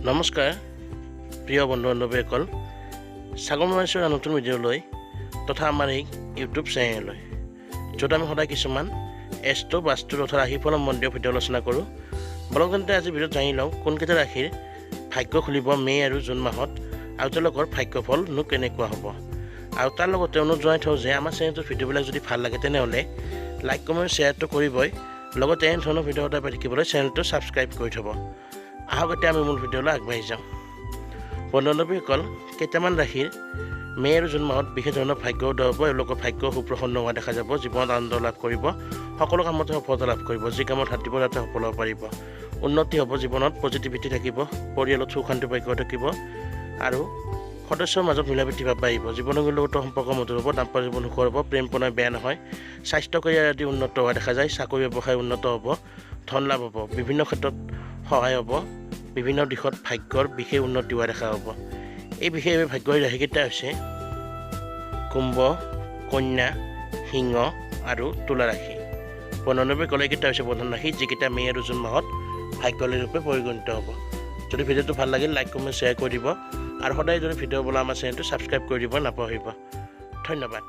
নমস্কাৰ প্ৰিয় বন্ধু বান্ধৱীসকল স্বাগতম জনাইছোঁ নতুন ভিডিঅ'লৈ তথা আমাৰ এই ইউটিউব চেনেললৈ য'ত আমি সদায় কিছুমান এষ্ট্ৰ বাস্তু তথা ৰাশিফল সম্বন্ধীয় ভিডিঅ' আলোচনা কৰোঁ। বলক তেন্তে আজি ভিডিঅ'ত জানি লওঁ কোনকেইটা ৰাশিৰ ভাগ্য খুলিব মে' আৰু জুন মাহত আৰু তেওঁলোকৰ ভাগ্যফলনো কেনেকুৱা হ'ব। আৰু তাৰ লগতে অনুৰোধ জনাই থওঁ যে আমাৰ চেনেলটোৰ ভিডিঅ'বিলাক যদি ভাল লাগে তেনেহ'লে লাইক কমেণ্ট শ্বেয়াৰটো কৰিবই, লগতে এনেধৰণৰ ভিডিঅ' সদায় পাই থাকিবলৈ চেনেলটো ছাবস্ক্ৰাইব কৰি থ'ব। আহক এতিয়া আমি মূল ভিডিঅ'লৈ আগবাঢ়ি যাওঁ। বন্ধু বান্ধৱীসকল, কেইটামান ৰাশিৰ মে' আৰু জুন মাহত বিশেষ ধৰণৰ ভাগ্য উদয় হ'ব। এওঁলোকৰ ভাগ্য সুপ্ৰসন্ন হোৱা দেখা যাব। জীৱনত আনন্দ লাভ কৰিব, সকলো কামতে সফলতা লাভ কৰিব, যি কামত হাত দিব তাতে সফল হ'ব পাৰিব। উন্নতি হ'ব, জীৱনত পজিটিভিটি থাকিব, পৰিয়ালত সুখ শান্তি ভাগ্য থাকিব আৰু সদস্যৰ মাজত মিলাপ্ৰীতি ভাৱ বাঢ়িব। জীৱনসংগীৰ লগতো সম্পৰ্ক মধুৰ হ'ব, দাম্পত্য জীৱন সুখৰ হ'ব, প্ৰেম প্ৰণয় বেয়া নহয়, স্বাস্থ্য কেৰিয়াৰ আদি উন্নত হোৱা দেখা যায়, চাকৰি ব্যৱসায় উন্নত হ'ব, ধন লাভ হ'ব, বিভিন্ন ক্ষেত্ৰত সহায় হ'ব, বিভিন্ন দিশত ভাগ্যৰ বিশেষ উন্নতি হোৱা দেখা হ'ব। এই বিশেষভাৱে ভাগ্যৰ ৰাশিকেইটা হৈছে কুম্ভ, কন্যা, সিংহ আৰু তুলা ৰাশি। বন্ধু বান্ধৱীসকল, এইকেইটা হৈছে বন্ধন ৰাশি যিকেইটা মে' আৰু জুন মাহত ভাগ্যশালী ৰূপে পৰিগণিত হ'ব। যদি ভিডিঅ'টো ভাল লাগিল লাইক কমেণ্ট শ্বেয়াৰ কৰি দিব আৰু সদায় যদি ভিডিঅ' বলা আমাৰ চেনেলটো ছাবস্ক্ৰাইব কৰি দিব নাপাহৰিব। ধন্যবাদ।